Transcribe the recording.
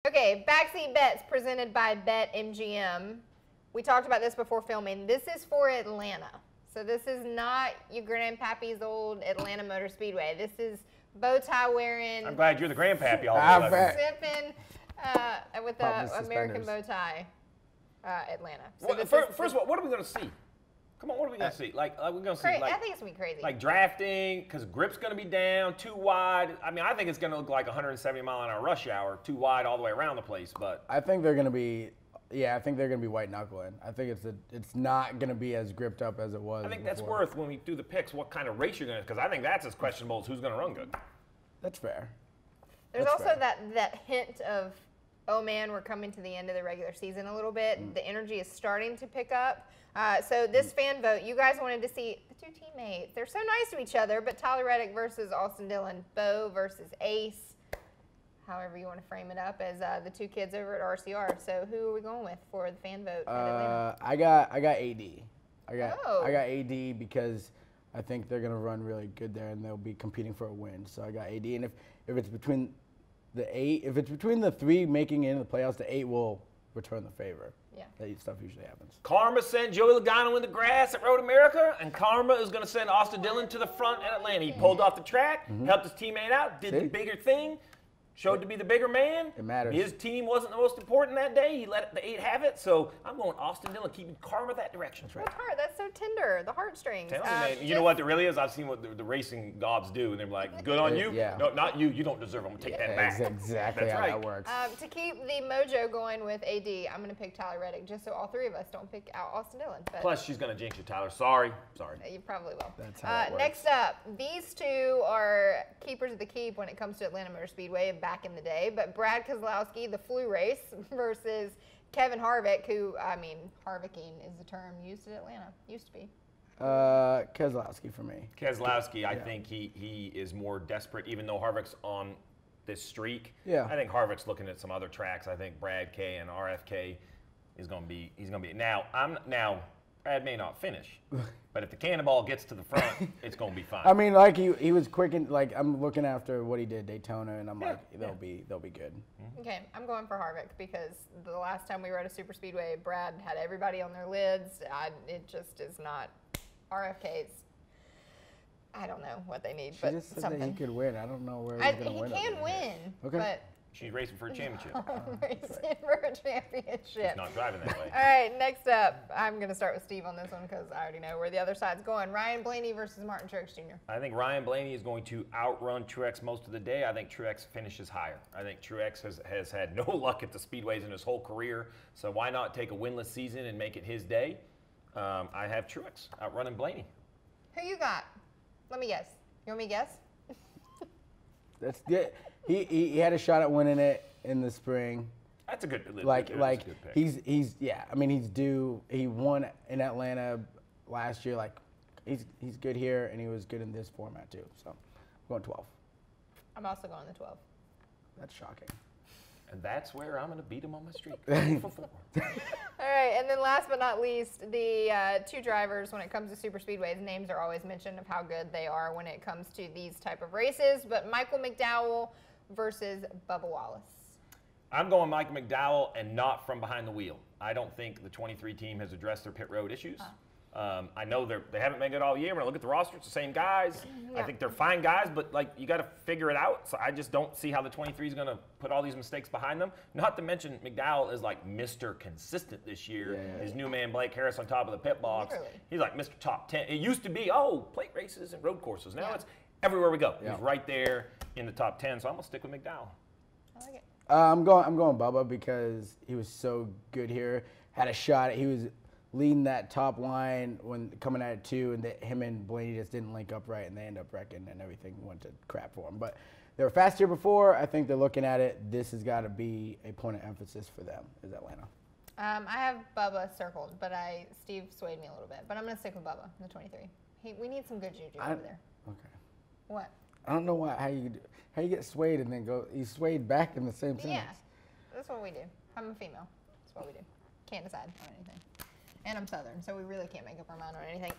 Okay, backseat bets presented by BetMGM. We talked about this before filming. This is for Atlanta. So this is not your grandpappy's old Atlanta Motor Speedway. This is bow tie wearing. I'm glad you're the grandpappy all of a sudden. Sipping with the American bow tie, Atlanta. So first of all, what are we going to see? Come on, what are we going to see? Like we're going to see. I think it's going to be crazy. Like drafting, because grip's going to be down, too wide. I mean, I think it's going to look like 170 mile an hour rush hour, too wide all the way around the place. But I think they're going to be. Yeah, I think they're going to be white knuckling. I think it's not going to be as gripped up as it was. I think that's worth when we do the picks. What kind of race you're going to? Because I think that's as questionable as who's going to run good. That's fair. There's also that hint of, oh man, we're coming to the end of the regular season a little bit. The energy is starting to pick up. So this fan vote, you guys wanted to see the two teammates. They're so nice to each other, but Tyler Reddick versus Austin Dillon, Bo versus Ace, however you want to frame it up, as the two kids over at RCR. So who are we going with for the fan vote at Atlanta? I got AD. I got AD because I think they're going to run really good there and they'll be competing for a win. So I got AD, and if it's between the three making it in the playoffs, the 8 will return the favor. Yeah. That stuff usually happens. Karma sent Joey Logano in the grass at Road America, and Karma is going to send Austin Dillon to the front at Atlanta. He pulled off the track, helped his teammate out, did the bigger thing, showed to be the bigger man. It matters. His team wasn't the most important that day. He let the 8 have it. So I'm going Austin Dillon, keeping Karma that direction. That's right. That's hard. That's so tender. The heartstrings. Tell me, man. You know what there really is? I've seen what the racing gods do, and they're like, good on you. Yeah. No, not you. You don't deserve it. I'm going to take that back. That's exactly That's how right. that works. To keep the mojo going with AD, I'm going to pick Tyler Reddick, just so all three of us don't pick out Austin Dillon. But Plus, she's going to jinx you, Tyler. Sorry. you probably will. That's how it works. Next up, these two are keepers of the keep when it comes to Atlanta Motor Speedway back in the day. But Brad Keselowski, the flu race, versus Kevin Harvick, who, I mean, Harvicking is the term used at Atlanta. Used to be. Keselowski for me. Keselowski, I think he is more desperate, even though Harvick's on this streak. Yeah. I think Harvick's looking at some other tracks. I think Brad K and RFK is going to be. Now Brad may not finish, but if the cannonball gets to the front, it's going to be fine. I mean, like he was quick and like I'm looking after what he did Daytona, and I'm like they'll be good. Okay, I'm going for Harvick because the last time we rode a super speedway, Brad had everybody on their lids. It just is not RFK's. I don't know what they need, but just said something. that he could win. I don't know where he's going to win. He can win, Okay. but She's racing for a championship. racing for a championship. She's not driving that way. All right, next up, I'm going to start with Steve on this one because I already know where the other side's going. Ryan Blaney versus Martin Truex Jr. I think Ryan Blaney is going to outrun Truex most of the day. I think Truex finishes higher. I think Truex has had no luck at the speedways in his whole career, so why not take a winless season and make it his day? I have Truex outrunning Blaney. Who you got? Let me guess. You want me to guess? That's good. He had a shot at winning it in the spring. That's a good Like that's a good pick. he's yeah. I mean he's due. He won in Atlanta last year. Like he's good here, and he was good in this format too. So I'm going 12. I'm also going the 12. That's shocking. And that's where I'm going to beat him on my streak. 4 for 4. All right, and then last but not least, the two drivers, when it comes to super speedways, names are always mentioned of how good they are when it comes to these type of races. But Michael McDowell versus Bubba Wallace. I'm going Michael McDowell and not from behind the wheel. I don't think the 23 team has addressed their pit road issues. I know they haven't been good all year. When I look at the roster, it's the same guys. Yeah. I think they're fine guys, but like you got to figure it out. So I just don't see how the 23 is going to put all these mistakes behind them. Not to mention McDowell is like Mr. Consistent this year. Yeah. His new man Blake Harris on top of the pit box. Literally. He's like Mr. Top 10. It used to be plate races and road courses. Now Yeah. it's everywhere we go. Yeah. He's right there in the top 10. So I'm gonna stick with McDowell. I like it. I'm going Bubba because he was so good here. Had a shot. He was leading that top line when coming at it too, and him and Blaney just didn't link up right, and they end up wrecking, and everything went to crap for him. But they were fast here before. I think they're looking at it. This has got to be a point of emphasis for them. Is Atlanta? I have Bubba circled, but Steve swayed me a little bit. But I'm going to stick with Bubba, the 23. We need some good juju over there. Okay. What? I don't know how you get swayed and then go. You swayed back in the same sentence. Yeah, that's what we do. I'm a female. That's what we do. Can't decide on anything. And I'm Southern, so we really can't make up our mind on anything.